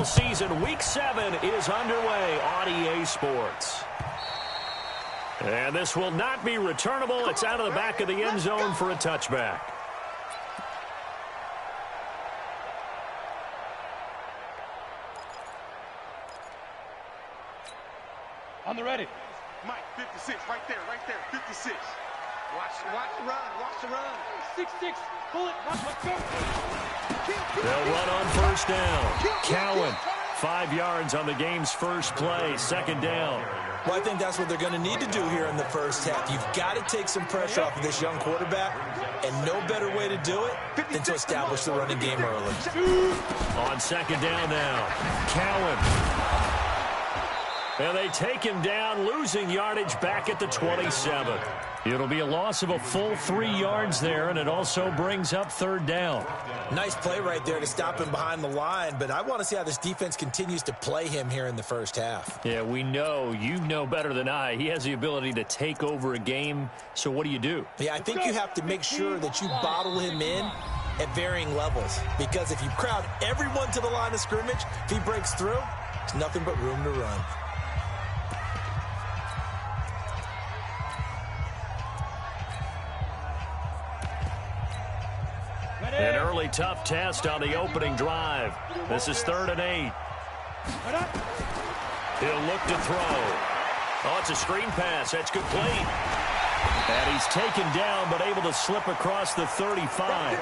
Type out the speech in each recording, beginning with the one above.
NFL season Week 7 is underway on EA Sports. And this will not be returnable. It's out of the back of the end zone for a touchback. On the ready. Mike, 56, right there, 56. Watch the run. 6-6, pull it, let's go. They'll run on first down. Cowan, 5 yards on the game's first play, second down. Well, I think that's what they're going to need to do here in the first half. You've got to take some pressure off of this young quarterback, and no better way to do it than to establish the running game early. On second down now, Cowan. And they take him down, losing yardage back at the 27. It'll be a loss of a full 3 yards there, and it also brings up third down. Nice play right there to stop him behind the line, but I want to see how this defense continues to play him here in the first half. Yeah, we know. You know better than I. He has the ability to take over a game, so what do? Yeah, I think you have to make sure that you bottle him in at varying levels, because if you crowd everyone to the line of scrimmage, if he breaks through, there's nothing but room to run. An early tough test on the opening drive. This is 3rd and 8. He'll look to throw. Oh, it's a screen pass. That's complete. And he's taken down but able to slip across the 35.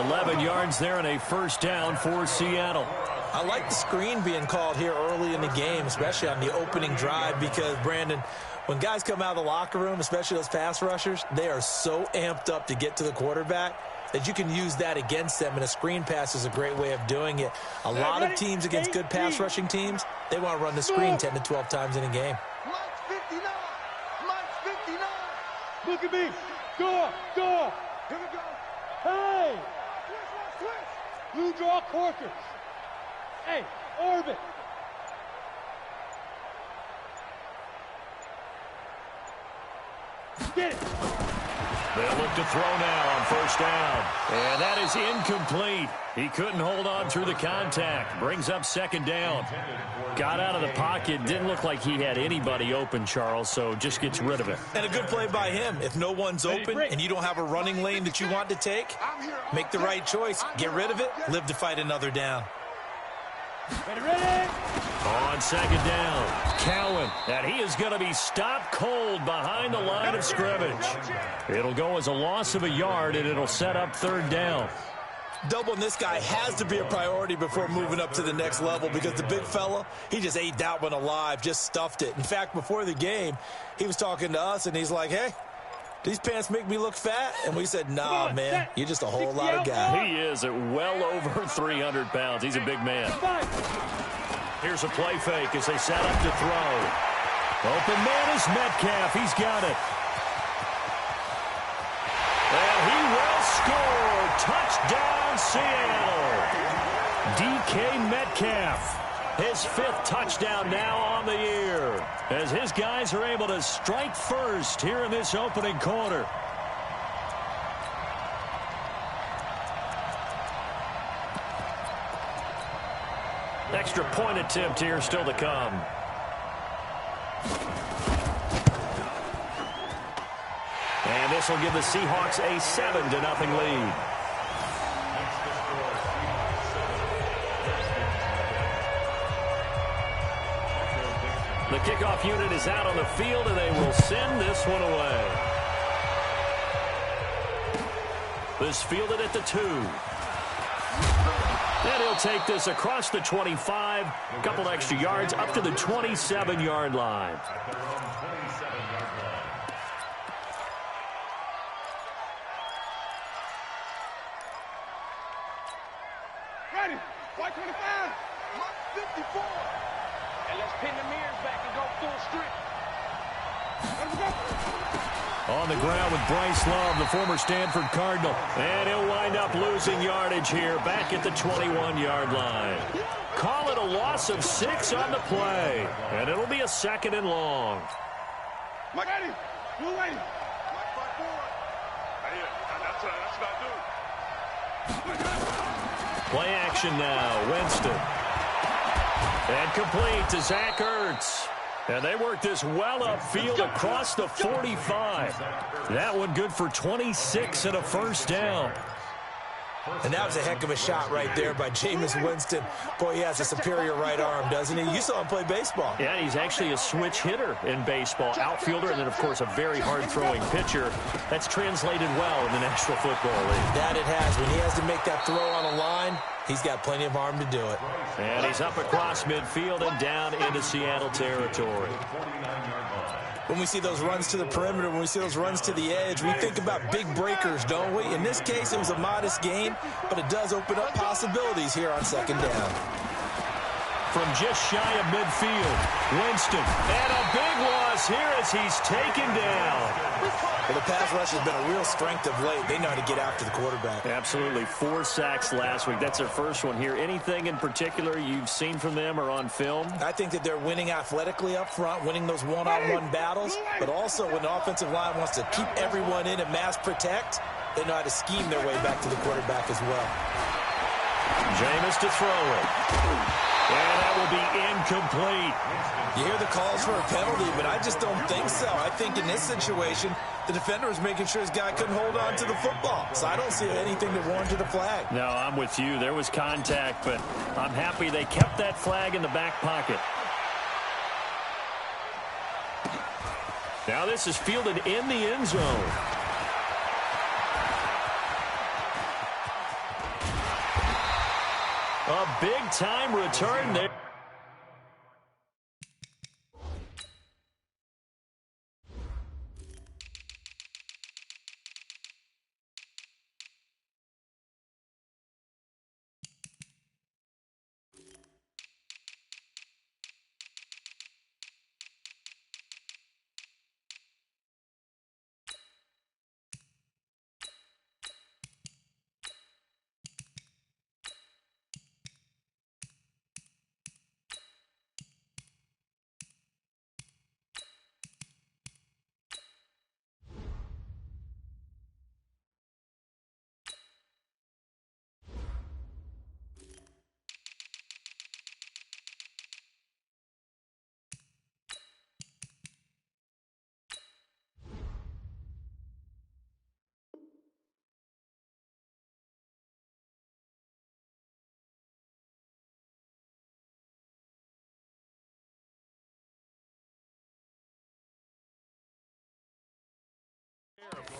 11 yards there and a first down for Seattle. I like the screen being called here early in the game, especially on the opening drive, because, Brandon, when guys come out of the locker room, especially those pass rushers, they are so amped up to get to the quarterback that you can use that against them, and a screen pass is a great way of doing it. A lot of teams against good pass rushing teams, they want to run the screen 10 to 12 times in a game. Mike's 59. Mike's 59. Look at me. Go. Here we go. Hey. Switch. Blue draw quarters. Hey, orbit. Get it. They'll look to throw now on first down. And that is incomplete. He couldn't hold on through the contact. Brings up second down. Got out of the pocket. Didn't look like he had anybody open, Charles, so just gets rid of it. And a good play by him. If no one's open and you don't have a running lane that you want to take, make the right choice. Get rid of it. Live to fight another down. Ready. On second down, Cowan, and he is going to be stopped cold behind the line of scrimmage. It'll go as a loss of a yard, and it'll set up third down. Doubling this guy has to be a priority before moving up to the next level, because the big fella, he just ate that one alive, just stuffed it. In fact, before the game, he was talking to us, and he's like, hey, these pants make me look fat? And we said, nah, man, you're just a whole lot of guy. He is at well over 300 pounds. He's a big man. Here's a play fake as they set up to throw. Open man is Metcalf. He's got it. And he will score. Touchdown, Seattle. DK Metcalf. His 5th touchdown now on the year, as his guys are able to strike first here in this opening quarter. Extra point attempt here still to come. And this will give the Seahawks a 7-0 lead. The kickoff unit is out on the field, and they will send this one away. This fielded at the 2. And he'll take this across the 25, a couple extra yards, up to the 27-yard line. Ready. White 25. Mike 54. And let's pin the mirrors back and go full strip. On the ground with Bryce Love, the former Stanford Cardinal. And he'll wind up losing yardage here, back at the 21-yard line. Call it a loss of 6 on the play. And it'll be a 2nd and long. Mike, ready. Blue lane. Mike 5-4. That's what I do. Play action now. Winston. And complete to Zach Ertz. And they work this well upfield across the 45. That one good for 26 and a first down. And that was a heck of a shot right there by Jameis Winston. Boy, he has a superior right arm, doesn't he? You saw him play baseball. Yeah, he's actually a switch hitter in baseball. Outfielder, and then, of course, a very hard-throwing pitcher. That's translated well in the National Football League. That it has. When he has to make that throw on a line, he's got plenty of arm to do it. And he's up across midfield and down into Seattle territory. When we see those runs to the perimeter, when we see those runs to the edge, we think about big breakers, don't we? In this case, it was a modest gain, but it does open up possibilities here on second down. From just shy of midfield, Winston. And a big loss here as he's taken down. Well, the pass rush has been a real strength of late. They know how to get after the quarterback. Absolutely. 4 sacks last week. That's their first one here. Anything in particular you've seen from them or on film? I think that they're winning athletically up front, winning those one-on-one battles, but also when the offensive line wants to keep everyone in and mass protect, they know how to scheme their way back to the quarterback as well. Jameis to throw it. And that will be incomplete. You hear the calls for a penalty, but I just don't think so. I think in this situation, the defender was making sure his guy couldn't hold on to the football. So I don't see anything that warranted a flag. No, I'm with you. There was contact, but I'm happy they kept that flag in the back pocket. Now this is fielded in the end zone. A big-time return there.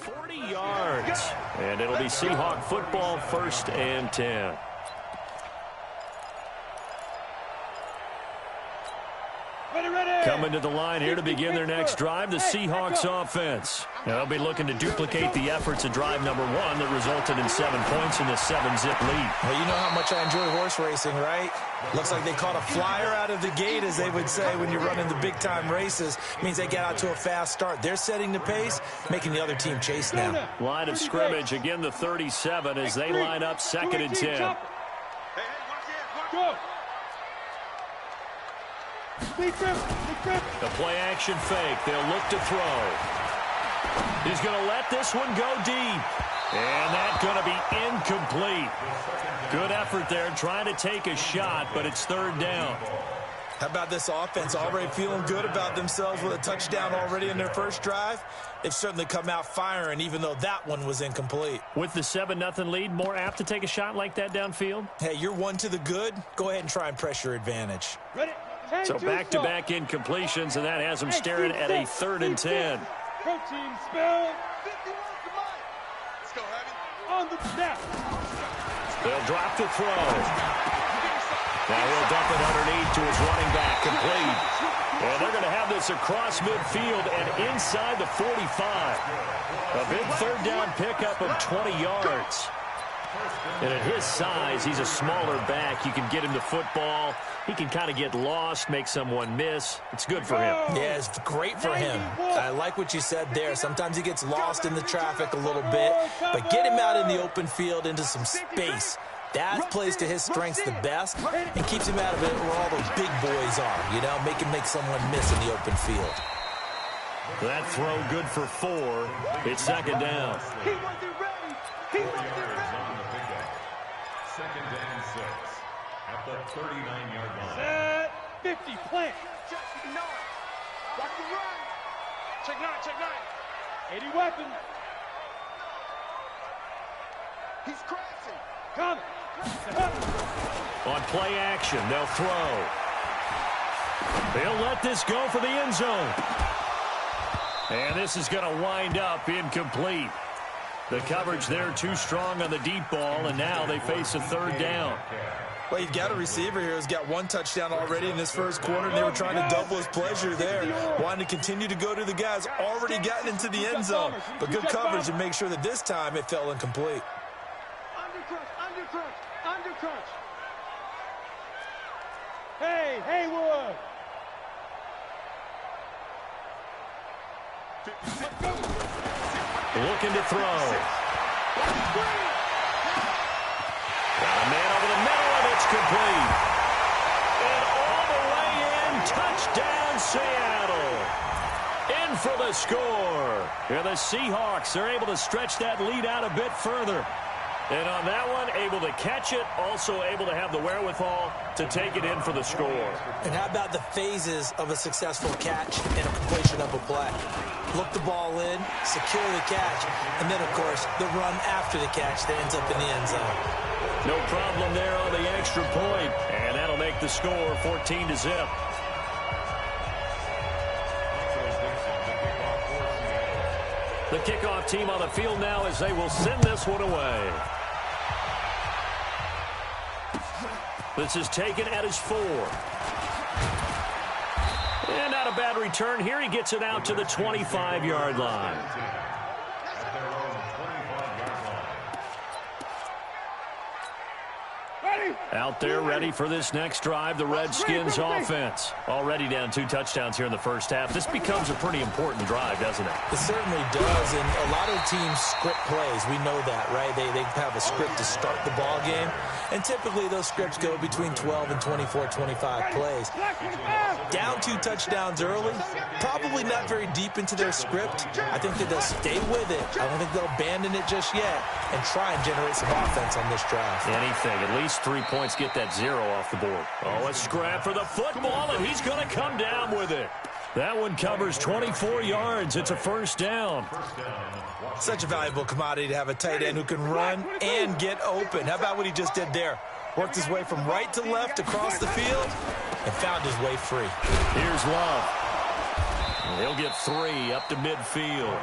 .40 yards. And it'll be Seahawk football, 1st and 10. Coming to the line here to begin their next drive, the Seahawks offense. Now they'll be looking to duplicate the efforts of drive number 1 that resulted in 7 points in the 7-zip lead. Well, you know how much I enjoy horse racing, right? Looks like they caught a flyer out of the gate, as they would say when you're running the big-time races. Means they get out to a fast start. They're setting the pace, making the other team chase now. Line of scrimmage, again the 37 as they line up 2nd and 10. Go. The play action fake. They'll look to throw. He's going to let this one go deep. And that's going to be incomplete. Good effort there trying to take a shot, but it's 3rd down. How about this offense? Already feeling good about themselves with a touchdown already in their first drive. They've certainly come out firing, even though that one was incomplete. With the 7-0 lead, more apt to take a shot like that downfield? Hey, you're 1 to the good. Go ahead and try and press your advantage. Ready? So back-to-back incompletions, and that has them staring at a 3rd and 10. Protein spell. 51 to Mike. Let's go, Heavy. On the snap. They'll drop the throw. Now he'll dump it underneath to his running back, complete. And they're going to have this across midfield and inside the 45. A big 3rd down pickup of 20 yards. And at his size, he's a smaller back. You can get him the football. He can kind of get lost, make someone miss. It's good for him. Yeah, it's great for him. I like what you said there. Sometimes he gets lost in the traffic a little bit, but get him out in the open field into some space. That plays to his strengths the best and keeps him out of it where all those big boys are, you know, make him make someone miss in the open field. That throw good for 4. It's 2nd down. He wasn't ready. He wasn't ready. 2nd and 6 at the 39-yard line. Set. 50, plant. Check 9. Watch the run. Check 9, check 9. 80 weapons. He's crashing. Coming. On play action, they'll throw. They'll let this go for the end zone. And this is going to wind up incomplete. The coverage there too strong on the deep ball, and now they face a third down. Well, you've got a receiver here who's got one touchdown already in this first quarter, and they were trying to double his pleasure there. Wanting to continue to go to the guys already gotten into the end zone. But good coverage to make sure that this time it fell incomplete. Undercrunch. Hey, Haywood. Looking to throw. Got a man over the middle, and it's complete. And all the way in, touchdown Seattle. In for the score. And the Seahawks are able to stretch that lead out a bit further. And on that one, able to catch it, also able to have the wherewithal to take it in for the score. And how about the phases of a successful catch and a completion of a play? Look the ball in, secure the catch, and then, of course, the run after the catch that ends up in the end zone. No problem there on the extra point, and that'll make the score 14-0. The kickoff team on the field now as they will send this one away. This is taken at his 4. And not a bad return here. He gets it out to the 25-yard line. Out there ready for this next drive, the Redskins offense. Already down 2 touchdowns here in the first half. This becomes a pretty important drive, doesn't it? It certainly does, and a lot of teams script plays. We know that, right? They have a script to start the ball game, and typically those scripts go between 12 and 24, 25 plays. Down 2 touchdowns early, probably not very deep into their script. I think that they'll stay with it. I don't think they'll abandon it just yet and try and generate some offense on this drive. Anything, at least 3 points, get that 0 off the board. Oh, a scrap for the football, and he's going to come down with it. That one covers 24 yards. It's a first down. Such a valuable commodity to have a tight end who can run and get open. How about what he just did there? Worked his way from right to left across the field and found his way free. Here's Love. He'll get 3 up to midfield.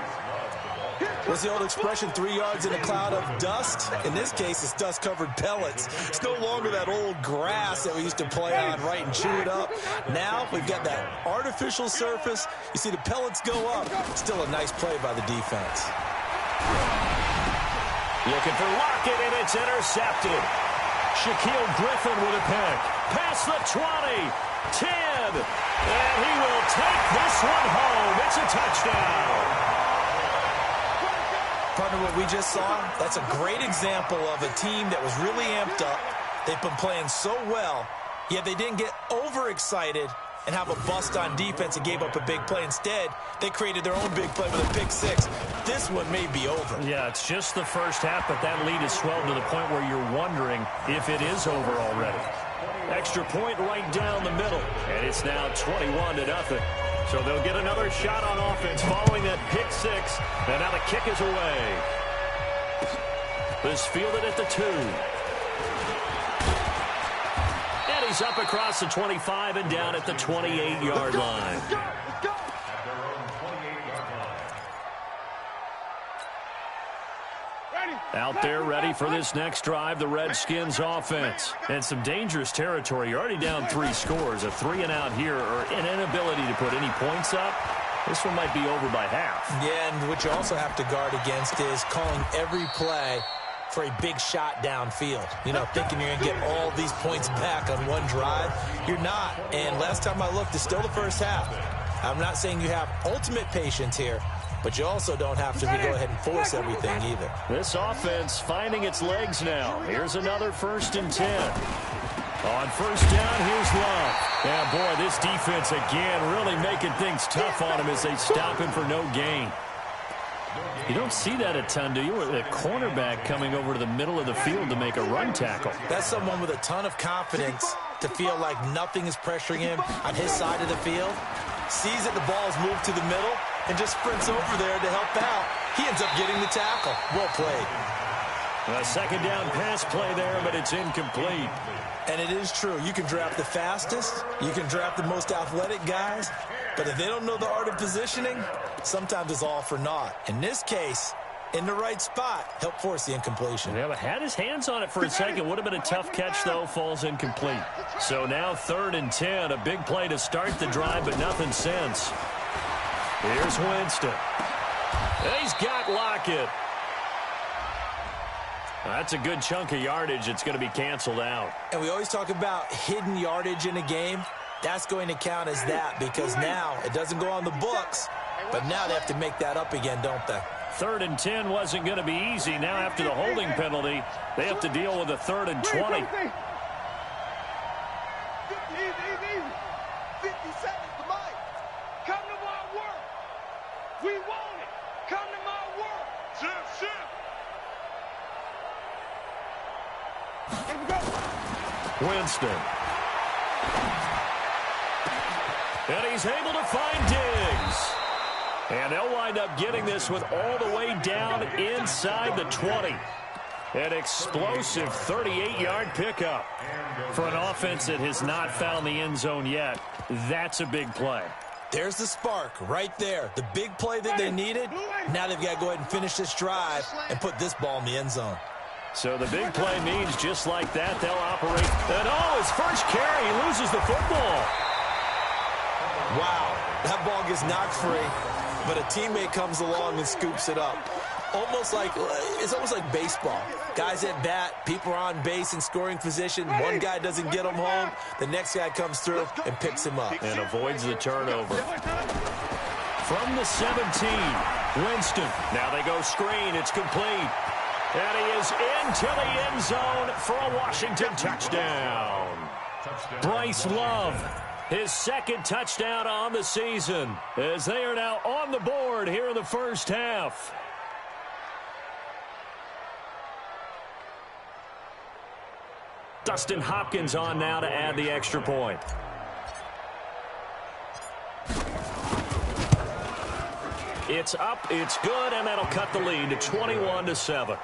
What's the old expression, 3 yards in a cloud of dust? In this case, it's dust-covered pellets. It's no longer that old grass that we used to play on, right, and chew it up. Now we've got that artificial surface. You see the pellets go up. Still a nice play by the defense. Looking for Lockett, and it's intercepted. Shaquille Griffin with a pick. Past the 20, 10, and he will take this one home. It's a touchdown. Partner, what we just saw, that's a great example of a team that was really amped up. They've been playing so well, yet they didn't get overexcited and have a bust on defense and gave up a big play. Instead, they created their own big play with a pick 6. This one may be over. Yeah, it's just the first half, but that lead is swelled to the point where you're wondering if it is over already. Extra point right down the middle, and it's now 21-0. So they'll get another shot on offense following that pick 6. And now the kick is away. This fielded at the 2. And he's up across the 25 and down at the 28-yard line. Out there ready for this next drive, the Redskins offense. And some dangerous territory. You're already down 3 scores. A 3-and-out here, or an inability to put any points up. This one might be over by half. Yeah, and what you also have to guard against is calling every play for a big shot downfield. You know, thinking you're going to get all these points back on one drive. You're not. And last time I looked, it's still the first half. I'm not saying you have ultimate patience here, but you also don't have to go ahead and force everything either. This offense finding its legs now. Here's another 1st and 10. On first down, here's Love. Yeah, boy, this defense again really making things tough on him as they stop him for no gain. You don't see that a ton, do you? A cornerback coming over to the middle of the field to make a run tackle. That's someone with a ton of confidence to feel like nothing is pressuring him on his side of the field. Sees that the ball is moved to the middle and just sprints over there to help out. He ends up getting the tackle. Well played. A second down pass play there, but it's incomplete. And it is true. You can draft the fastest. You can draft the most athletic guys. But if they don't know the art of positioning, sometimes it's all for naught. In this case, in the right spot, help force the incompletion. Yeah, but had his hands on it for a second. Would have been a tough catch, though. Falls incomplete. So now 3rd and 10. A big play to start the drive, but nothing since. Here's Winston. He's got Lockett. That's a good chunk of yardage. It's going to be canceled out. And we always talk about hidden yardage in a game. That's going to count as that because now it doesn't go on the books, but now they have to make that up again, don't they? 3rd and 10 wasn't going to be easy. Now after the holding penalty, they have to deal with a 3rd and 20. 50 seconds to Mike. Come to my work. We want it. Come to my work. Shift. Winston. And he's able to find Diggs. And they'll wind up getting this with all the way down inside the 20. An explosive 38-yard pickup. For an offense that has not found the end zone yet, that's a big play. There's the spark right there. The big play that they needed. Now they've got to go ahead and finish this drive and put this ball in the end zone. So the big play means just like that, they'll operate. And his first carry, he loses the football. Wow, that ball gets knocked free, but a teammate comes along and scoops it up. It's almost like baseball. Guys at bat, people are on base in scoring position. One guy doesn't get him home. The next guy comes through and picks him up. And avoids the turnover. From the 17, Winston. Now they go screen. It's complete. And he is into the end zone for a Washington touchdown. Bryce Love, his 2nd touchdown on the season, as they are now on the board here in the first half. Dustin Hopkins on now to add the extra point. It's up, it's good, and that'll cut the lead to 21-7.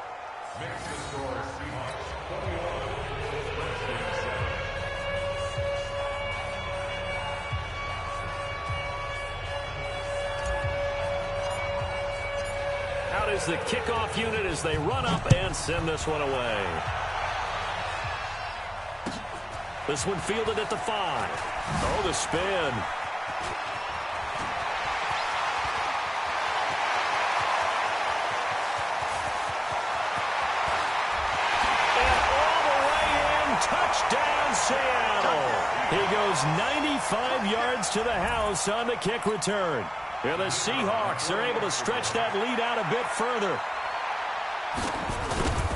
Out is the kickoff unit as they run up and send this one away. This one fielded at the 5. Oh, the spin. Touchdown, Seattle. He goes 95 yards to the house on the kick return. And the Seahawks are able to stretch that lead out a bit further.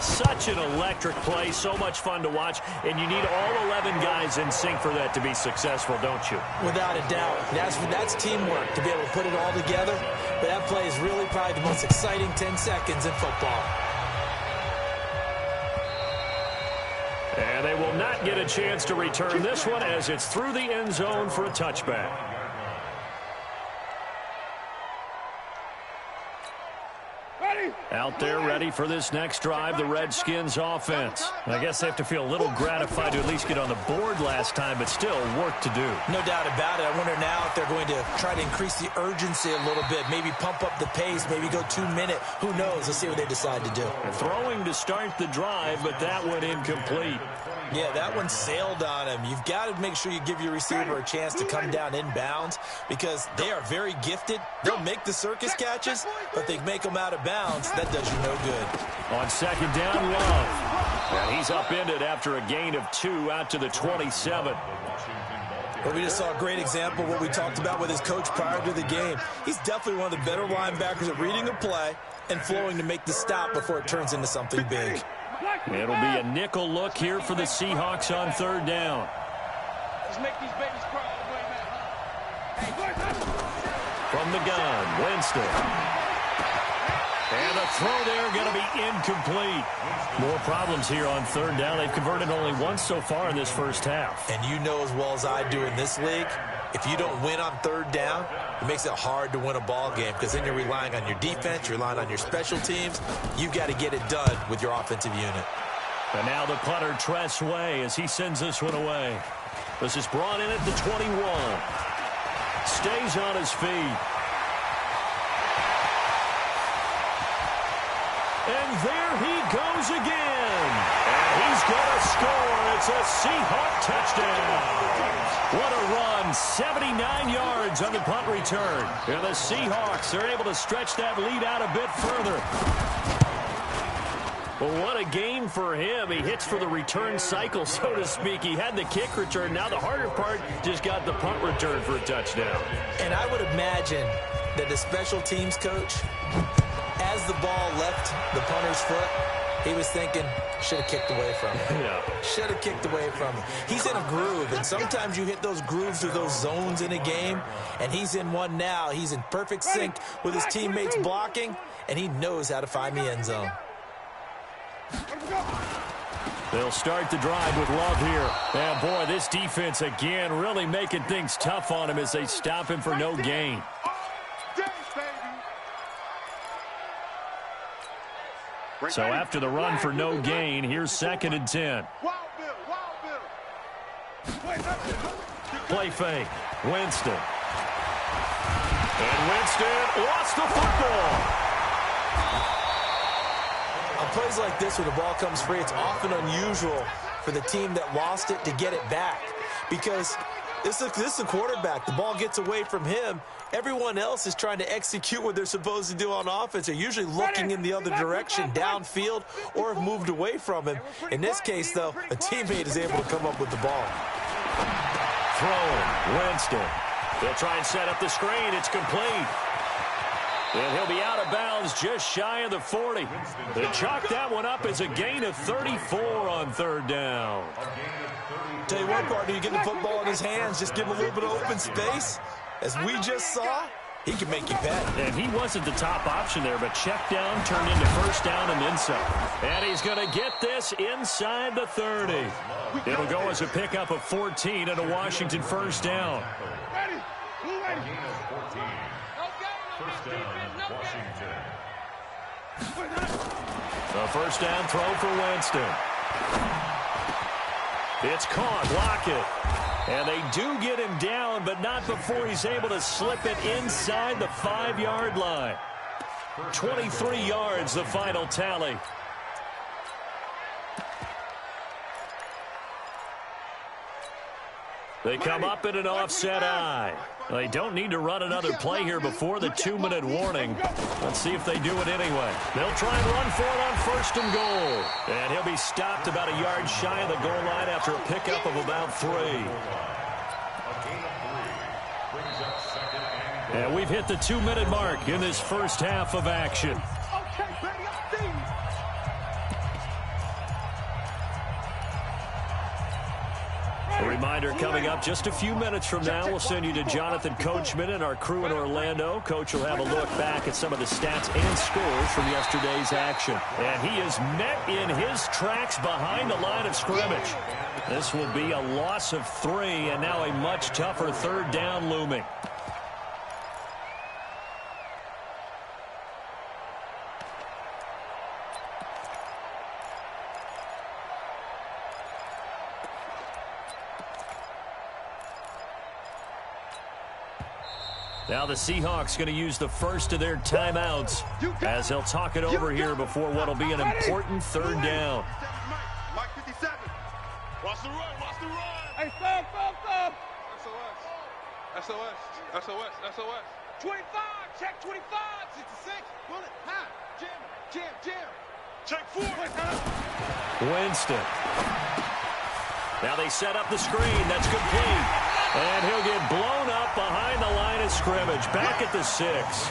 Such an electric play, so much fun to watch, and you need all 11 guys in sync for that to be successful, don't you? Without a doubt. That's teamwork to be able to put it all together. But that play is really probably the most exciting 10 seconds in football. And they will not get a chance to return this one as it's through the end zone for a touchback. Out there ready for this next drive, the Redskins offense. I guess they have to feel a little gratified to at least get on the board last time, but still work to do. No doubt about it. I wonder now if they're going to try to increase the urgency a little bit, maybe pump up the pace, maybe go 2-minute. Who knows? Let's see what they decide to do. Throwing to start the drive, but that went incomplete. Yeah, that one sailed on him. You've got to make sure you give your receiver a chance to come down inbounds because they are very gifted. They'll make the circus catches, but they make them out of bounds. That does you no good. On second down, Love. And he's upended after a gain of 2 out to the 27. Well, we just saw a great example of what we talked about with his coach prior to the game. He's definitely one of the better linebackers at reading a play and flowing to make the stop before it turns into something big. It'll be a nickel look here for the Seahawks on third down. Let's make these babies cry all the way back. From the gun, Winston. And the throw there going to be incomplete. More problems here on third down. They've converted only once so far in this first half. And you know as well as I do in this league, if you don't win on third down, it makes it hard to win a ball game because then you're relying on your defense, you're relying on your special teams. You've got to get it done with your offensive unit. And now the punter, Tress Way, as he sends this one away. This is brought in at the 21. Stays on his feet. And there he goes again. And he's going to score. It's a Seahawk touchdown. What a run. 79 yards on the punt return. And the Seahawks are able to stretch that lead out a bit further. Well, what a game for him. He hits for the return cycle, so to speak. He had the kick return. Now the harder part just got the punt return for a touchdown. And I would imagine that the special teams coach, as the ball left the punter's foot, he was thinking, should have kicked away from him. Yeah. Should have kicked away from him. He's in a groove, and sometimes you hit those grooves or those zones in a game, and he's in one now. He's in perfect sync with his teammates blocking, and he knows how to find the end zone. They'll start the drive with Love here. And, boy, this defense, again, really making things tough on him as they stop him for no gain. So after the run for no gain, here's 2nd and 10. Play fake. Winston. And Winston lost the football. On plays like this, when the ball comes free, it's often unusual for the team that lost it to get it back. Because this is a quarterback. The ball gets away from him. Everyone else is trying to execute what they're supposed to do on offense. They're usually looking in the other direction, downfield, or have moved away from him. In this case, though, a teammate is able to come up with the ball. Throwing. Winston. They'll try and set up the screen. It's complete. And he'll be out of bounds just shy of the 40. They chalk that one up as a gain of 34 on third down. Tell you what, partner, you get the football in his hands, just give him a little bit of open space. As we just saw, he can make you pay. And he wasn't the top option there, but check down turned into first down and then some. And he's going to get this inside the 30. It'll go as a pickup of 14 and a Washington first down. The first down throw for Winston. It's caught. Lockett. And they do get him down, but not before he's able to slip it inside the 5-yard line. 23 yards, the final tally. They come up in an offset eye. They don't need to run another play here before the 2-minute warning. Let's see if they do it anyway. They'll try and run for it on 1st and goal. And he'll be stopped about a yard shy of the goal line after a pickup of about 3. And we've hit the 2-minute mark in this first half of action. A reminder coming up just a few minutes from now, we'll send you to Jonathan Coachman and our crew in Orlando. Coach will have a look back at some of the stats and scores from yesterday's action. And he is met in his tracks behind the line of scrimmage. This will be a loss of 3 and now a much tougher third down looming. Now the Seahawks going to use the first of their timeouts as they'll talk it over here before what will be an important third down. Mike 57. Watch the run. Watch the run. Hey, stop. SOS. SOS. SOS. SOS. 25. Check 25. 66. Bullet. High. Jam. Check 4. Winston. Now they set up the screen. That's complete. And he'll get blown up behind the line of scrimmage. Back at the 6.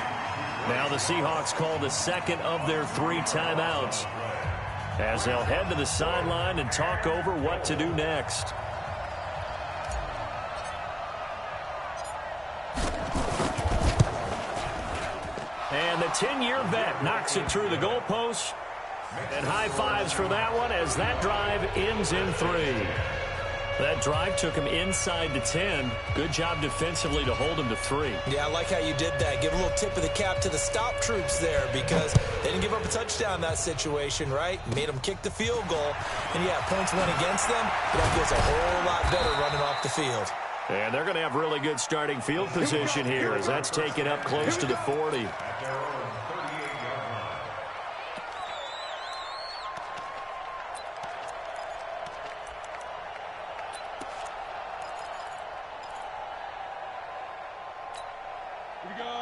Now the Seahawks call the second of their 3 timeouts as they'll head to the sideline and talk over what to do next. And And the 10-year vet knocks it through the goalpost. And high fives for that one as that drive ends in 3. That drive took him inside the 10. Good job defensively to hold him to 3. Yeah, I like how you did that. Give a little tip of the cap to the stop troops there because they didn't give up a touchdown in that situation, right? Made them kick the field goal. And, yeah, points went against them, but that feels a whole lot better running off the field. And they're going to have really good starting field position here as that's taken up close to the 40.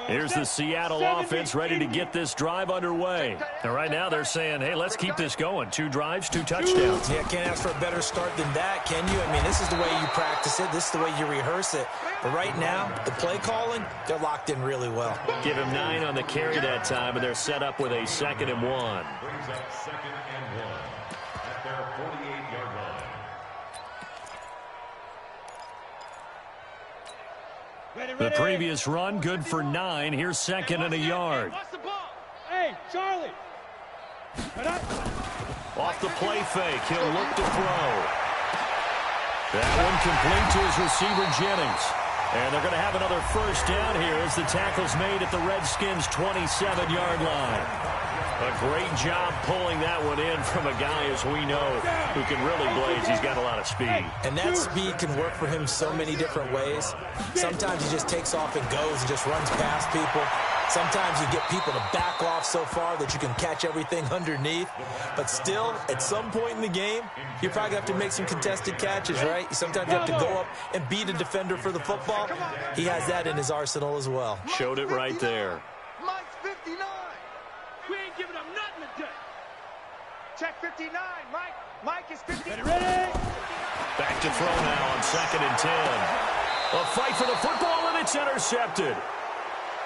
Here's the Seattle offense ready to get this drive underway. And right now they're saying, hey, let's keep this going. 2 drives, 2 touchdowns. Yeah, can't ask for a better start than that, can you? I mean, this is the way you practice it. This is the way you rehearse it. But right now, the play calling, they're locked in really well. Give him 9 on the carry that time, and they're set up with a 2nd and 1. Brings up 2nd and 1 at their 48-yard line. The previous run, good for 9. Here's 2nd and a yard. Hey, Charlie. Off the play fake, he'll look to throw. That one complete to his receiver, Jennings. And they're going to have another first down here as the tackle's made at the Redskins' 27-yard line. A great job pulling that one in from a guy, as we know, who can really blaze. He's got a lot of speed. And that speed can work for him so many different ways. Sometimes he just takes off and goes and just runs past people. Sometimes you get people to back off so far that you can catch everything underneath. But still, at some point in the game, you're probably going to have to make some contested catches, right? Sometimes you have to go up and beat a defender for the football. He has that in his arsenal as well. Showed it right there. Mike's 59. We ain't giving up nothing today. Check 59, Mike. Mike is 59. Ready? Back to throw now on 2nd and 10. A fight for the football, and it's intercepted.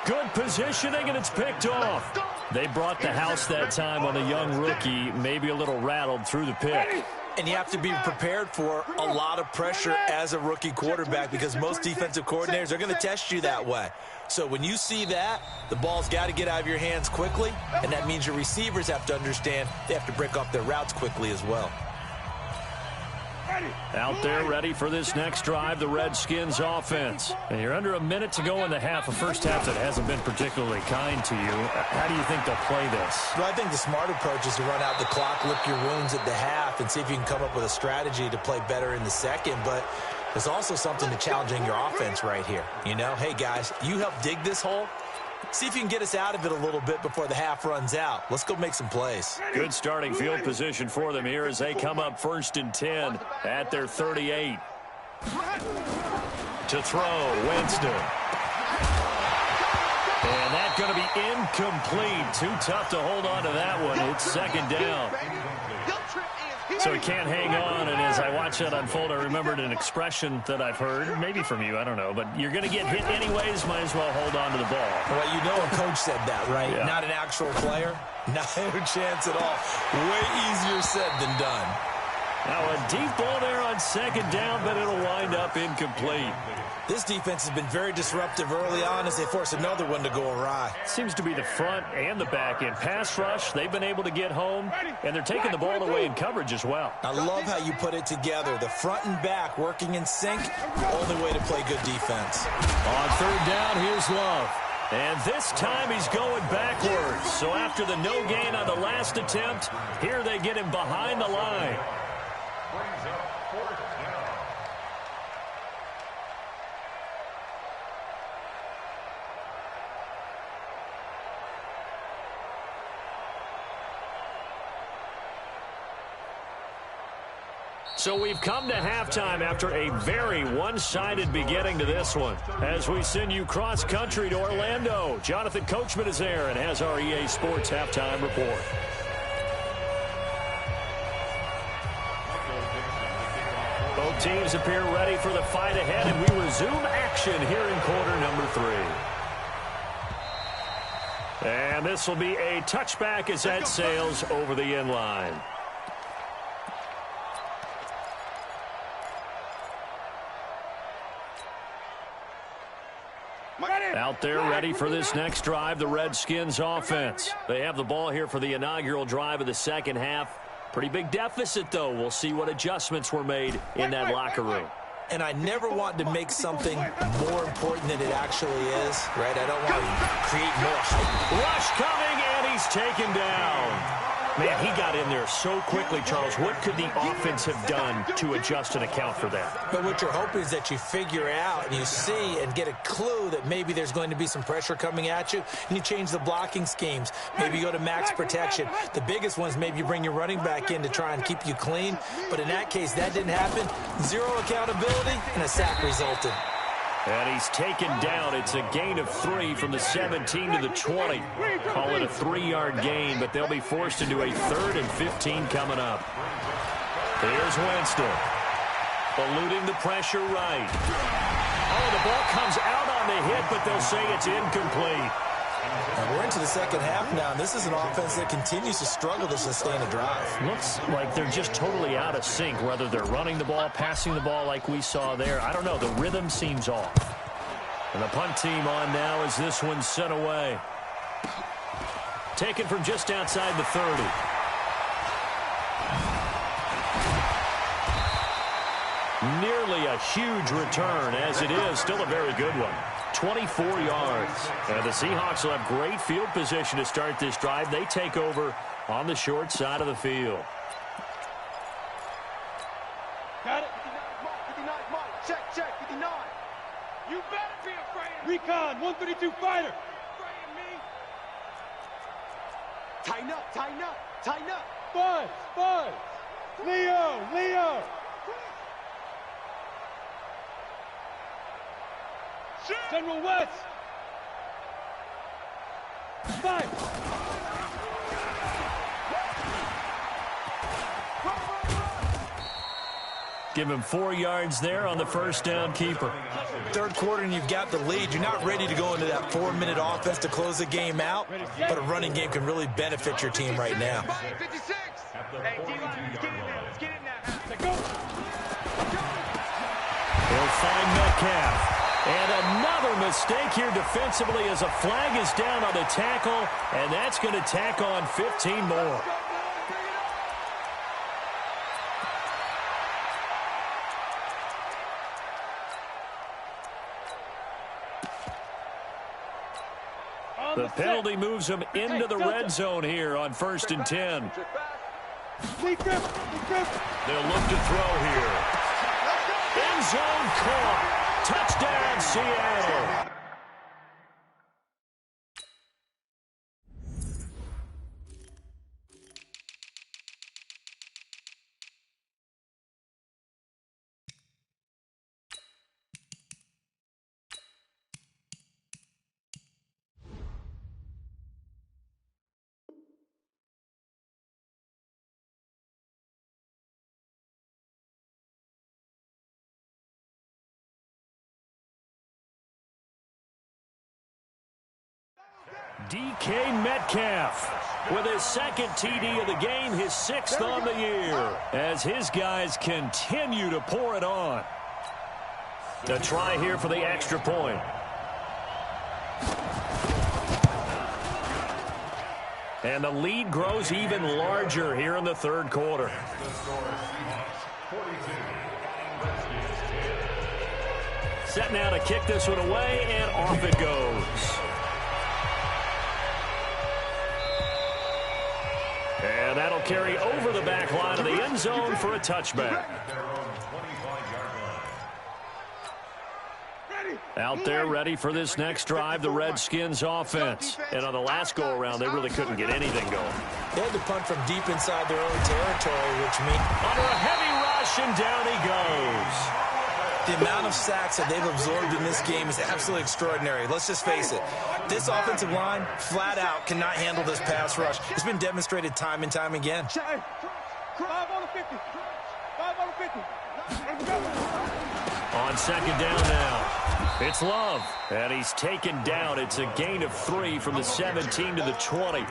Good positioning, and it's picked off. They brought the house that time on a young rookie, maybe a little rattled through the pick. And you have to be prepared for a lot of pressure as a rookie quarterback because most defensive coordinators are going to test you that way. So when you see that, the ball's got to get out of your hands quickly, and that means your receivers have to understand they have to break off their routes quickly as well. Out there ready for this next drive, the Redskins offense. And you're under a minute to go in the half, a first half that hasn't been particularly kind to you. How do you think they'll play this? Well, I think the smart approach is to run out the clock, lick your wounds at the half, and see if you can come up with a strategy to play better in the second. But there's also something to challenging your offense right here. You know, hey, guys, you help dig this hole. See if you can get us out of it a little bit before the half runs out. Let's go make some plays. Good starting field position for them here as they come up 1st and 10 at their 38. To throw, Winston. And that's going to be incomplete. Too tough to hold on to that one. It's 2nd down. So he can't hang on, and as I watch that unfold, I remembered an expression that I've heard, maybe from you, I don't know, but you're going to get hit anyways, might as well hold on to the ball. Well, you know a coach said that, right? Yeah. Not an actual player. No chance at all. Way easier said than done. Now a deep ball there on 2nd down, but it'll wind up incomplete. This defense has been very disruptive early on as they force another one to go awry. Seems to be the front and the back end. Pass rush, they've been able to get home, and they're taking the ball away in coverage as well. I love how you put it together. The front and back working in sync, only way to play good defense. On 3rd down, here's Love. And this time he's going backwards. So after the no gain on the last attempt, here they get him behind the line. Brings up 4th down. So we've come to halftime after a very one-sided beginning to this one. As we send you cross-country to Orlando, Jonathan Coachman is there and has our EA Sports halftime report. Both teams appear ready for the fight ahead, and we resume action here in quarter number 3. And this will be a touchback as that sails over the end line. Out there ready for this next drive, the Redskins offense. They have the ball here for the inaugural drive of the second half. Pretty big deficit, though. We'll see what adjustments were made in that locker room. And I never want to make something more important than it actually is, right? I don't want to create more hype. Rush coming, and he's taken down. Man, he got in there so quickly, Charles. What could the offense have done to adjust and account for that? But what you're hoping is that you figure out and you see and get a clue that maybe there's going to be some pressure coming at you, and you change the blocking schemes. Maybe you go to max protection. The biggest ones, maybe you bring your running back in to try and keep you clean. But in that case, that didn't happen. Zero accountability, and a sack resulted. And he's taken down. It's a gain of 3 from the 17 to the 20. Call it a 3-yard gain, but they'll be forced into a 3rd and 15 coming up. Here's Winston. Eluding the pressure right. Oh, the ball comes out on the hit, but they'll say it's incomplete. And we're into the second half now, and this is an offense that continues to struggle to sustain a drive. Looks like they're just totally out of sync, whether they're running the ball, passing the ball like we saw there. I don't know. The rhythm seems off. And the punt team on now as this one's sent away. Taken from just outside the 30. Nearly a huge return, as it is. Still a very good one. 24 yards. And the Seahawks will have great field position to start this drive. They take over on the short side of the field. Got it. 59 Mike. Check. 59. You better be afraid of me. Recon, 132 fighter. Afraid of me. Tighten up. Buzz. Leo. General West. 5. Give him 4 yards there on the first down keeper. Third quarter and you've got the lead. You're not ready to go into that 4-minute offense to close the game out, but a running game can really benefit your team right now. 56. Hey, D-line, let's get in now. Let's go. He'll find Metcalf. And another mistake here defensively as a flag is down on the tackle, and that's going to tack on 15 more. The penalty moves them into the red zone here on 1st and 10. Lee Griff. They'll look to throw here. End zone caught. Touchdown, Seattle. DK Metcalf with his second TD of the game, his 6th on the year, as his guys continue to pour it on. The try here for the extra point. And the lead grows even larger here in the third quarter. Set now to kick this one away, and off it goes. And that'll carry over the back line of the end zone for a touchback. Out there ready for this next drive, the Redskins offense. And on the last go-around, they really couldn't get anything going. They had to punt from deep inside their own territory, which means under a heavy rush, and down he goes. the amount of sacks that they've absorbed in this game is absolutely extraordinary. Let's just face it. This offensive line, flat out, cannot handle this pass rush. It's been demonstrated time and time again. 5 on the 50. 5 on the 50. On second down now, it's Love, and he's taken down. It's a gain of 3 from the 17 to the 20.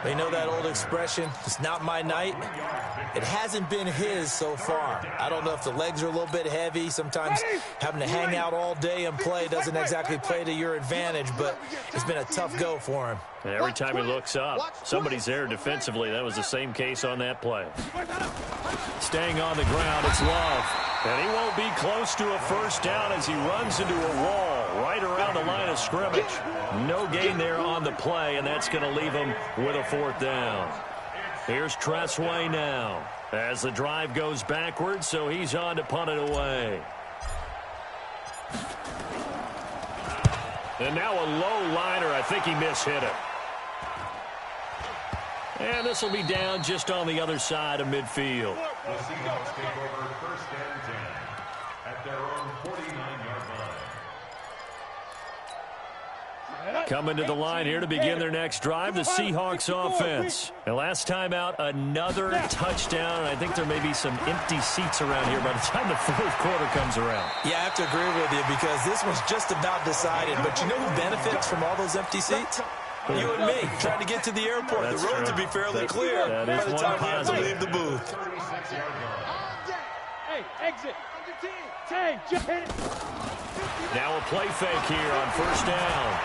They know that old expression, it's not my night. It hasn't been his so far. I don't know if the legs are a little bit heavy. Sometimes having to hang out all day and play doesn't exactly play to your advantage, but it's been a tough go for him. And every time he looks up, somebody's there defensively. That was the same case on that play. Staying on the ground, it's Love. And he won't be close to a first down as he runs into a wall right around the line of scrimmage. No gain there on the play, and that's going to leave him with a 4th down. Here's Tressway now as the drive goes backwards, so he's on to punt it away. And now a low liner. I think he mishit it. And this will be down just on the other side of midfield. The Seahawks take over 1st and 10 at their own 49-yard line. Coming to the line here to begin their next drive, the Seahawks offense. And last time out, another touchdown. And I think there may be some empty seats around here by the time the 4th quarter comes around. Yeah, I have to agree with you because this one's just about decided. But you know who benefits from all those empty seats? You and me, trying to get to the airport. That's the roads true. will be fairly clear by the time we have to leave the booth. Hey, exit. 10, just hit it. Now a play fake here on 1st down.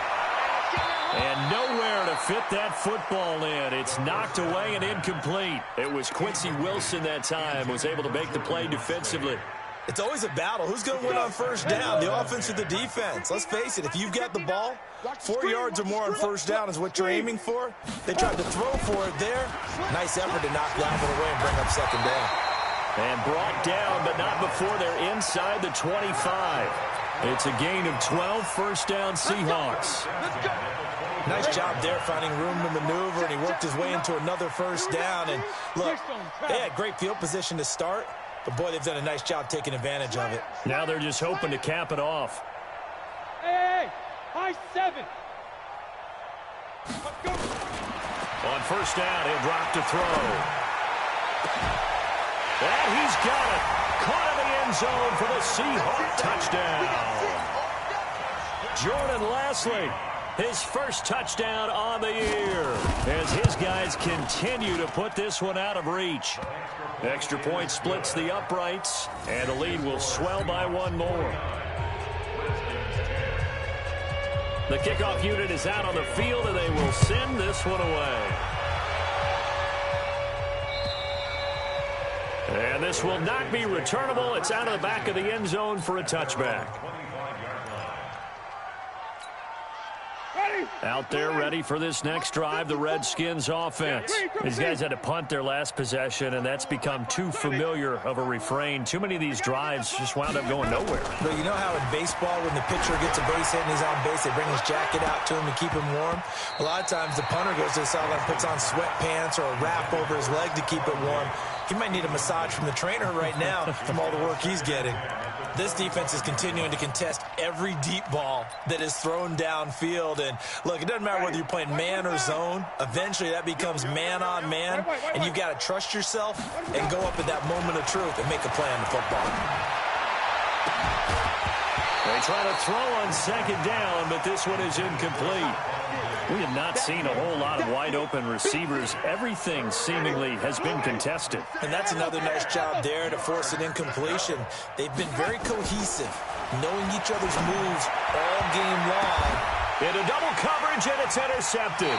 And nowhere to fit that football in. It's knocked away and incomplete. It was Quincy Wilson that time, was able to make the play defensively. It's always a battle. Who's going to win on 1st down, the offense or the defense? Let's face it, if you've got the ball, 4 yards or more on 1st down is what you're aiming for. They tried to throw for it there. Nice effort to knock that one away and bring up 2nd down. And brought down, but not before they're inside the 25. It's a gain of 12, 1st down Seahawks. Nice job there finding room to maneuver, and he worked his way into another 1st down. And look, they had great field position to start, but boy, they've done a nice job taking advantage of it. Now they're just hoping to cap it off. Hey, high 7. On 1st down, he'll drop to throw. And he's got it. Caught in the end zone for the Seahawks touchdown. Jordan Leslie, his 1st touchdown on the year, as his guys continue to put this one out of reach. Extra point splits the uprights, and the lead will swell by 1 more. The kickoff unit is out on the field, and they will send this one away. And this will not be returnable. It's out of the back of the end zone for a touchback. Out there ready for this next drive, the Redskins offense. These guys had to punt their last possession, and that's become too familiar of a refrain. Too many of these drives just wound up going nowhere. But you know how in baseball, when the pitcher gets a base hit and he's on base, they bring his jacket out to him to keep him warm? A lot of times the punter goes to the sideline, puts on sweatpants or a wrap over his leg to keep it warm. He might need a massage from the trainer right now from all the work he's getting. This defense is continuing to contest every deep ball that is thrown downfield. And look, it doesn't matter whether you're playing man or zone. Eventually that becomes man on man, and you've got to trust yourself and go up at that moment of truth and make a play on the football. They try to throw on 2nd down, but this one is incomplete. We have not seen a whole lot of wide-open receivers. Everything seemingly has been contested. And that's another nice job there to force an incompletion. They've been very cohesive, knowing each other's moves all game long. Into double coverage, and it's intercepted.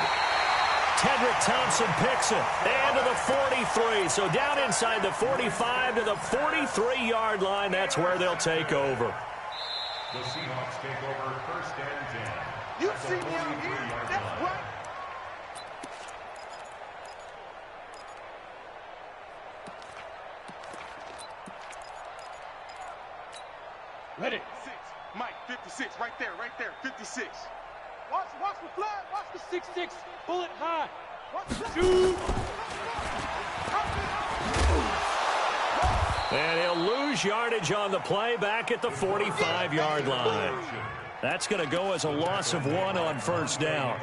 Tedrick Thompson picks it. And to the 43. So down inside the 45 to the 43-yard line. That's where they'll take over. The Seahawks take over 1st and 10. You see me out here? That's right. Ready. 6. Mike, 56, right there, 56. Watch the flag. Watch the 6-6. Bullet high. Shoot. And he'll lose yardage on the play back at the 45-yard line. That's going to go as a loss of 1 on 1st down.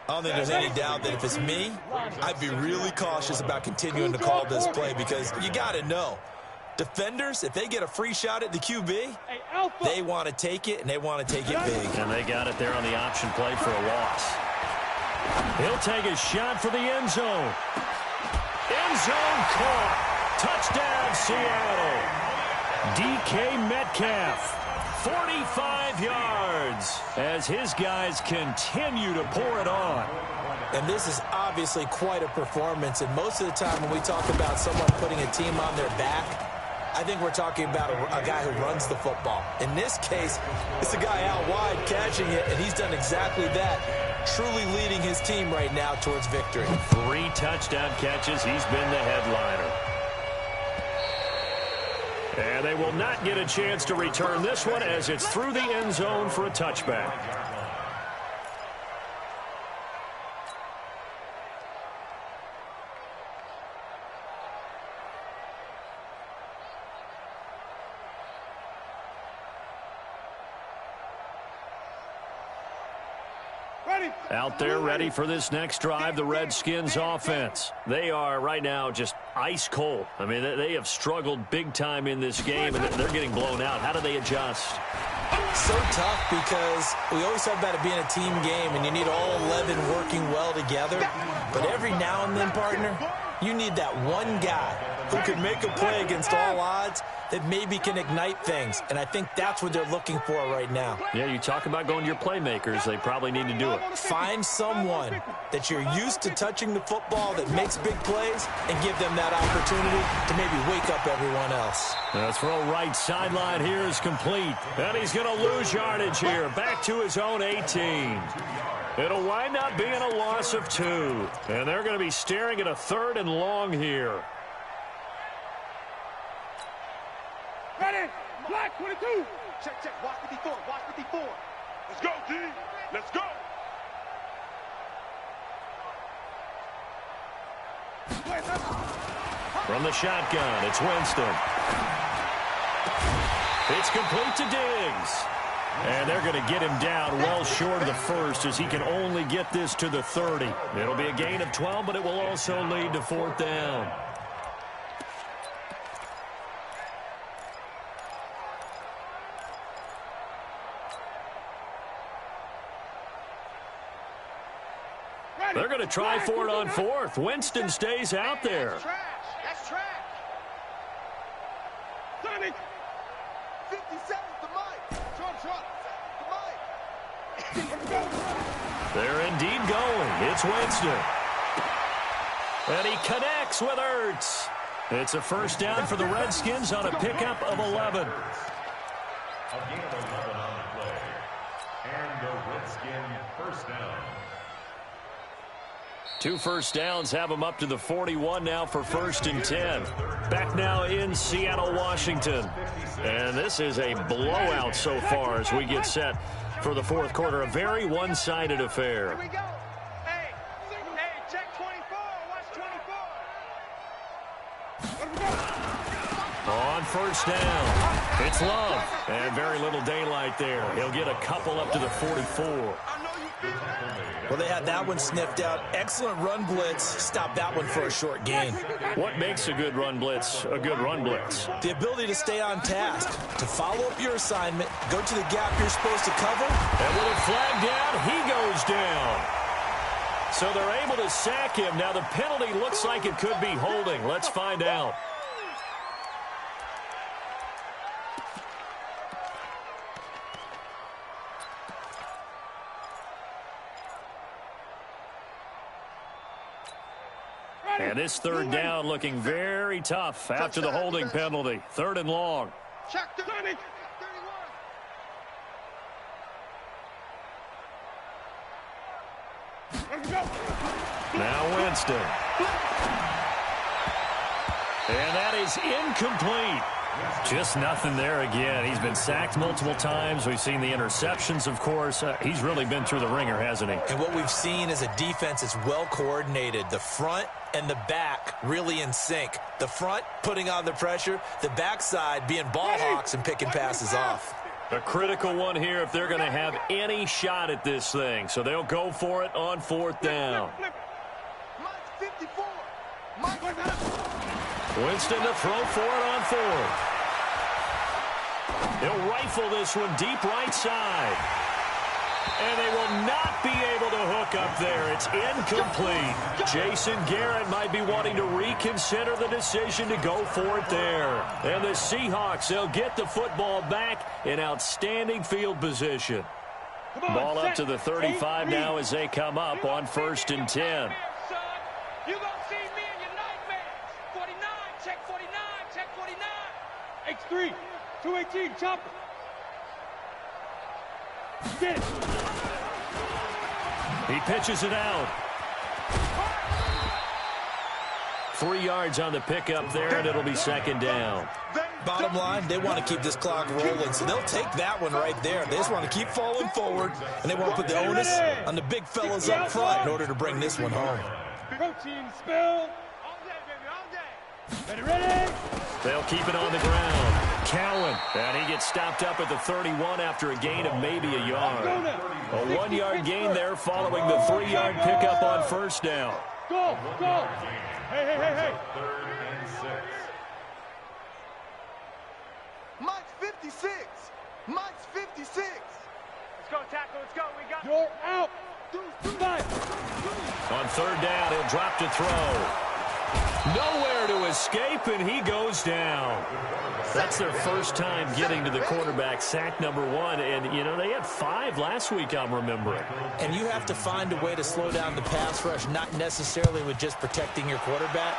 I don't think there's any doubt that if it's me, I'd be really cautious about continuing to call this play because you got to know, defenders, if they get a free shot at the QB, they want to take it, and they want to take it big. And they got it there on the option play for a loss. He'll take a shot for the end zone. End end zone caught. Touchdown, Seattle. DK Metcalf, 45 yards, as his guys continue to pour it on. And this is obviously quite a performance. And most of the time when we talk about someone putting a team on their back, I think we're talking about a guy who runs the football. In this case, it's a guy out wide catching it, and he's done exactly that, truly leading his team right now towards victory. 3 touchdown catches. He's been the headliner. And they will not get a chance to return this one as it's through the end zone for a touchback. Out there ready for this next drive, the Redskins offense. They are right now just ice cold. I mean, they have struggled big time in this game, and they're getting blown out. How do they adjust? So tough because we always talk about it being a team game, and you need all 11 working well together. But every now and then, partner, you need that one guy who can make a play against all odds that maybe can ignite things. And I think that's what they're looking for right now. Yeah, you talk about going to your playmakers. They probably need to do it. Find someone that you're used to touching the football that makes big plays and give them that opportunity to maybe wake up everyone else. The throw right sideline here is complete. And he's going to lose yardage here. Back to his own 18. It'll wind up being a loss of 2. And they're going to be staring at a 3rd and long here. Ready? Black 22. Check, check. Watch 54. Watch 54. Let's go, D. Let's go. From the shotgun, it's Winston. It's complete to Diggs. And they're going to get him down well short of the 1st as he can only get this to the 30. It'll be a gain of 12, but it will also lead to 4th down. They're going to try for it on 4th. Winston stays out there. That's trash. That's trash. Sonic. 57's the mic. Trump. The mic. They're indeed going. It's Winston. And he connects with Ertz. It's a 1st down for the Redskins on a pickup of 11. A gain of 11 on the play. And the Redskin 1st down. 2 first downs have them up to the 41 now for 1st and 10. Back now in Seattle, Washington. And this is a blowout so far as we get set for the 4th quarter. A very one-sided affair. Here we go. Hey, check 24. Watch 24. On 1st down, it's Love. And very little daylight there. He'll get a couple up to the 44. Well, they had that one sniffed out. Excellent run blitz. Stop that one for a short gain. What makes a good run blitz a good run blitz? The ability to stay on task, to follow up your assignment, go to the gap you're supposed to cover. And with a flag down, he goes down. So they're able to sack him. Now the penalty looks like it could be holding. Let's find out. And this 3rd down looking very tough after the holding penalty. 3rd and long. Check 31. Now Winston. And that is incomplete. Just nothing there again. He's been sacked multiple times. We've seen the interceptions, of course. He's really been through the ringer, hasn't he? And what we've seen is a defense that's well coordinated. The front and the back really in sync. The front putting on the pressure, the backside being ball hawks and picking passes off. A critical one here if they're going to have any shot at this thing. So they'll go for it on 4th down. Mike 54. Winston to throw for it on 4th. He'll rifle this one deep right side. And they will not be able to hook up there. It's incomplete. Jason Garrett might be wanting to reconsider the decision to go for it there. And the Seahawks, they'll get the football back in outstanding field position. Ball up to the 35 now as they come up on 1st and 10. You're going to see me in your nightmares. 49, check 49, check 49. X3, 218, chopper. Get it. He pitches it out. 3 yards on the pickup there, and it'll be 2nd down. Bottom line, they want to keep this clock rolling, so they'll take that one right there. They just want to keep falling forward, and they want to put the onus on the big fellas up front in order to bring this one home. Protein spill. All day, baby, all day. Ready, ready. They'll keep it on the ground. Cowan, and he gets stopped up at the 31 after a gain of maybe a yard. A 1-yard gain there following the 3-yard pickup on 1st down. Go, go. Hey, hey, hey, hey. 3rd and 6. Mike's 56. Mike's 56. Let's go, tackle. Let's go. We got You're out. Five. On 3rd down, he'll drop to throw. Nowhere to escape, and he goes down. That's their first time getting to the quarterback, sack number 1. And, you know, they had 5 last week, I'm remembering. And you have to find a way to slow down the pass rush, not necessarily with just protecting your quarterback,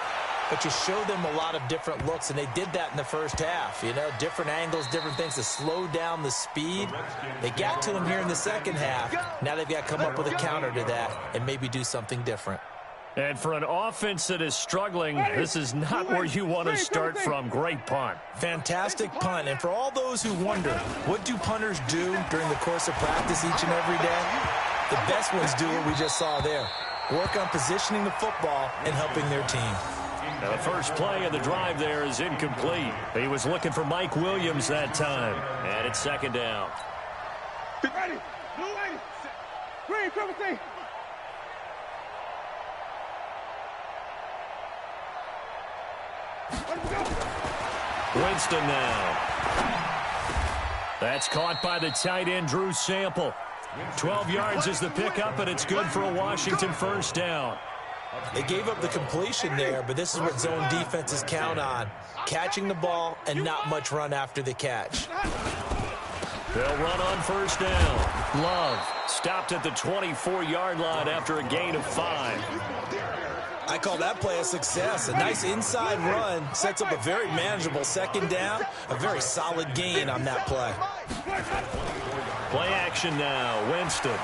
but you show them a lot of different looks, and they did that in the first half. You know, different angles, different things to slow down the speed. They got to him here in the second half. Now they've got to come up with a counter to that and maybe do something different. And for an offense that is struggling, this is not where you want to start from. Great punt. Fantastic punt. And for all those who wonder, what do punters do during the course of practice each and every day? The best ones do what we just saw there. Work on positioning the football and helping their team. Now the first play of the drive there is incomplete. He was looking for Mike Williams that time. And it's 2nd down. Ready. Blue lady. Green, triple T. Winston now. That's caught by the tight end, Drew Sample. 12 yards is the pickup, and it's good for a Washington 1st down. They gave up the completion there, but this is what zone defenses count on. Catching the ball and not much run after the catch. They'll run on 1st down. Love stopped at the 24-yard line after a gain of 5. I call that play a success. A nice inside run sets up a very manageable 2nd down. A very solid gain on that play. Play action now. Winston.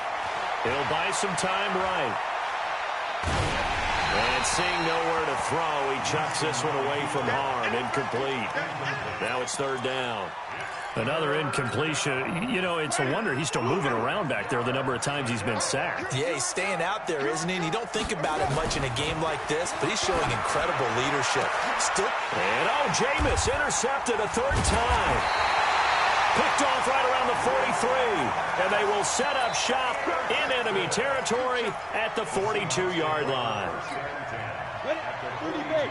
He'll buy some time right. And seeing nowhere to throw, he chucks this one away from harm. Incomplete. Now it's 3rd down. Another incompletion. You know, it's a wonder he's still moving around back there the number of times he's been sacked. Yeah, he's staying out there, isn't he? And you don't think about it much in a game like this, but he's showing incredible leadership. And, Jameis intercepted a 3rd time. Picked off right around the 43. And they will set up shop in enemy territory at the 42-yard line. Ready. 30 base.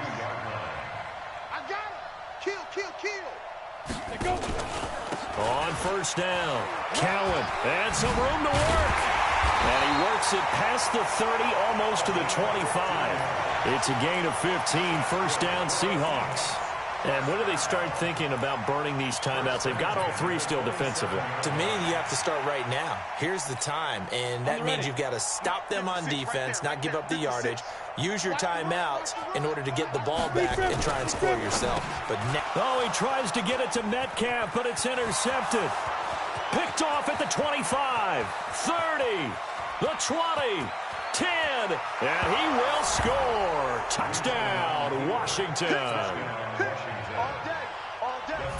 I got it. Kill, kill, kill. Let's go. On 1st down, Cowan, and some room to work. And he works it past the 30, almost to the 25. It's a gain of 15, 1st down Seahawks. And when do they start thinking about burning these timeouts? They've got all 3 still defensively. To me, you have to start right now. Here's the time, and that means you've got to stop them on defense, not give up the yardage. Use your timeouts in order to get the ball back and try and score yourself. But he tries to get it to Metcalf, but it's intercepted. Picked off at the 25, 30, the 20, 10, and he will score. Touchdown, Washington.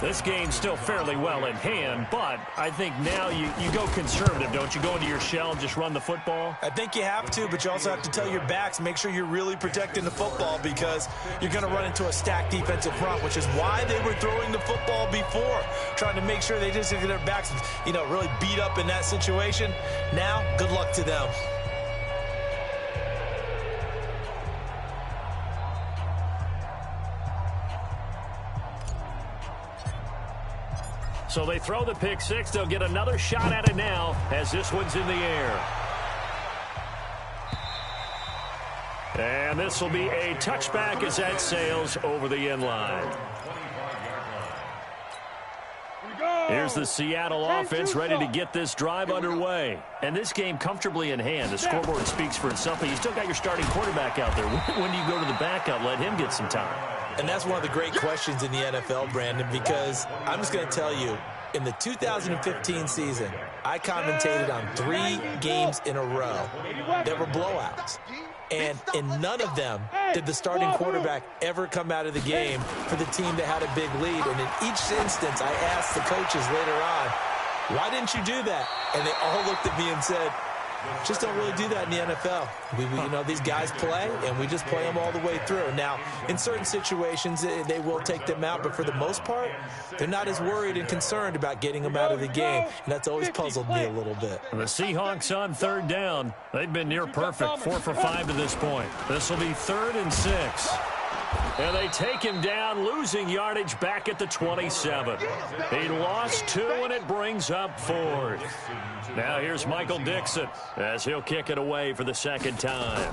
This game's still fairly well in hand, but I think now you go conservative, don't you? Go into your shell and just run the football? I think you have to, but you also have to tell your backs, make sure you're really protecting the football because you're going to run into a stacked defensive front, which is why they were throwing the football before, trying to make sure they just get their backs, really beat up in that situation. Now, good luck to them. So they throw the pick six. They'll get another shot at it now as this one's in the air. And this will be a touchback as that sails over the end line. Here's the Seattle offense ready to get this drive underway. And this game comfortably in hand. The scoreboard speaks for itself, but you still got your starting quarterback out there. When do you go to the backup? Let him get some time. And that's one of the great questions in the NFL, Brandon, because I'm just going to tell you, in the 2015 season, I commentated on 3 games in a row that were blowouts. And in none of them did the starting quarterback ever come out of the game for the team that had a big lead. And in each instance, I asked the coaches later on, why didn't you do that? And they all looked at me and said, just don't really do that in the NFL. You know, these guys play, and we just play them all the way through. Now, in certain situations, they will take them out, but for the most part, they're not as worried and concerned about getting them out of the game, and that's always puzzled me a little bit. The Seahawks on third down. They've been near perfect, 4 for 5 to this point. This will be 3rd and 6. And they take him down, losing yardage back at the 27. He lost 2, and it brings up 4th. Now here's Michael Dixon as he'll kick it away for the second time.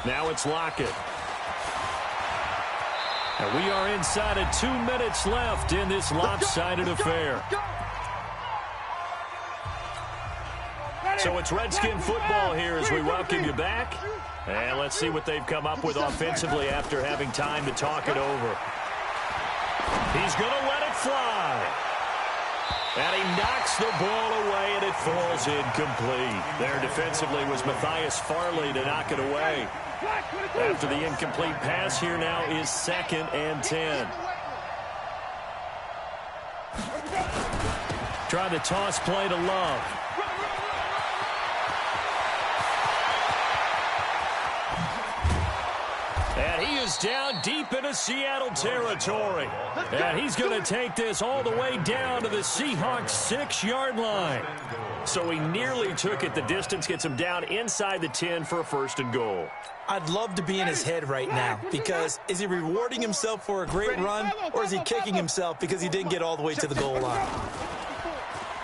Now it's Lockett. And we are inside of 2 minutes left in this lopsided affair. So it's Redskin football here as we welcome you back. And let's see what they've come up with offensively after having time to talk it over. He's going to let it fly. And he knocks the ball away, and it falls incomplete. There defensively was Matthias Farley to knock it away. After the incomplete pass, here now is 2nd and 10. Trying to toss play to Love. And he is down deep into Seattle territory. And he's going to take this all the way down to the Seahawks 6-yard line. So he nearly took it the distance, gets him down inside the 10 for a 1st and goal. I'd love to be in his head right now, because is he rewarding himself for a great run, or is he kicking himself because he didn't get all the way to the goal line?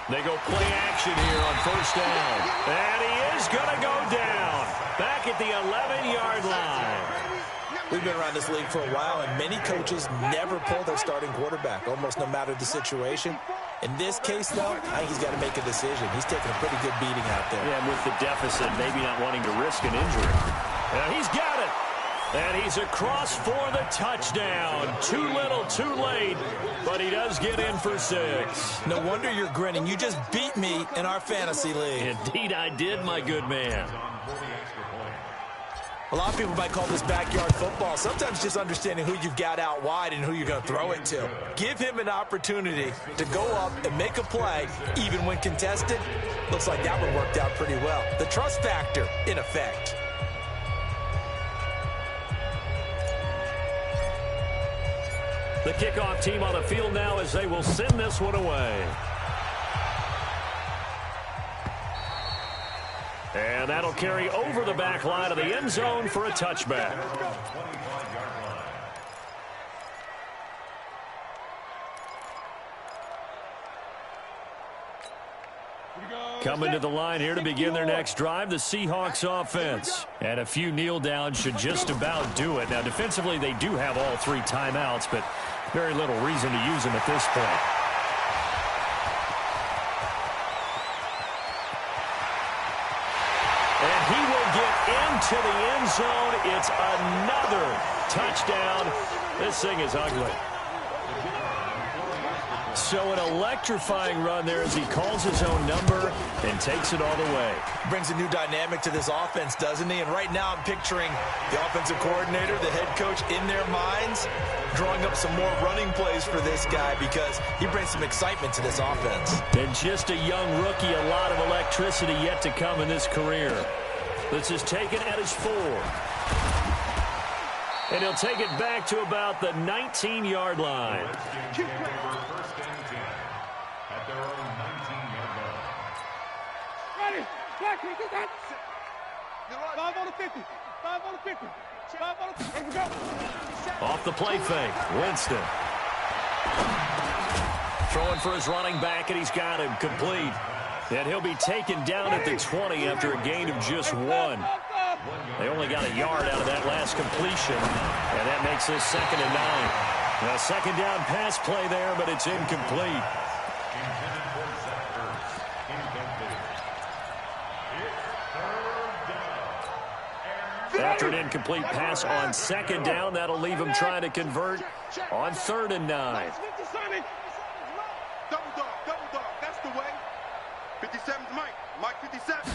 They go play action here on 1st down. And he is going to go down back at the 11-yard line. We've been around this league for a while, and many coaches never pull their starting quarterback, almost no matter the situation. In this case, though, I think he's got to make a decision. He's taking a pretty good beating out there. Yeah, and with the deficit, maybe not wanting to risk an injury. And he's got it. And he's across for the touchdown. Too little, too late, but he does get in for 6. No wonder you're grinning. You just beat me in our fantasy league. Indeed I did, my good man. A lot of people might call this backyard football. Sometimes just understanding who you've got out wide and who you're going to throw it to. Give him an opportunity to go up and make a play, even when contested. Looks like that one worked out pretty well. The trust factor, in effect. The kickoff team on the field now as they will send this one away. And that'll carry over the back line of the end zone for a touchback. Coming to the line here to begin their next drive, the Seahawks offense. And a few kneel downs should just about do it. Now, defensively, they do have all 3 timeouts, but very little reason to use them at this point. And he will get into the end zone. It's another touchdown. This thing is ugly. So an electrifying run there as he calls his own number and takes it all the way. Brings a new dynamic to this offense, doesn't he? And right now I'm picturing the offensive coordinator, the head coach in their minds, drawing up some more running plays for this guy because he brings some excitement to this offense. And just a young rookie, a lot of electricity yet to come in this career. This is taken at his 4. And he'll take it back to about the 19-yard line. Ready. Black, he got 5 on the 50. 5 on the 50. 5 on the 50. Here we go. Off the play fake, Winston. Throwing for his running back, and he's got him complete. And he'll be taken down at the 20 after a gain of just 1. They only got a yard out of that last completion, and that makes this 2nd and 9. A second down pass play there, but it's incomplete. After an incomplete pass on 2nd down, that'll leave him trying to convert on 3rd and 9. Double dog, that's the way. 57's Mike 57.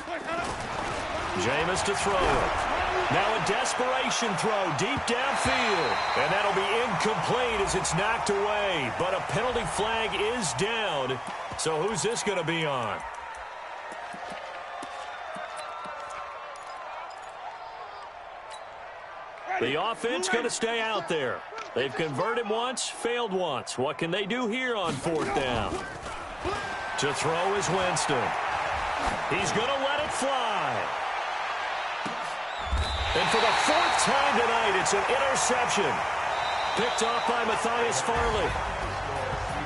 Jameis to throw it. Now a desperation throw deep downfield. And that'll be incomplete as it's knocked away. But a penalty flag is down. So who's this going to be on? The offense going to stay out there. They've converted once, failed once. What can they do here on 4th down? To throw is Winston. He's going to let it fly. And for the 4th time tonight, it's an interception. Picked off by Matthias Farley.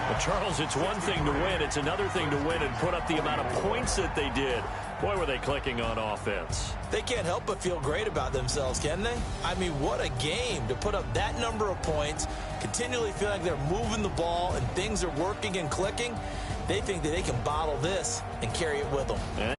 Well, Charles, it's one thing to win. It's another thing to win and put up the amount of points that they did. Boy, were they clicking on offense. They can't help but feel great about themselves, can they? I mean, what a game to put up that number of points, continually feel like they're moving the ball and things are working and clicking. They think that they can bottle this and carry it with them.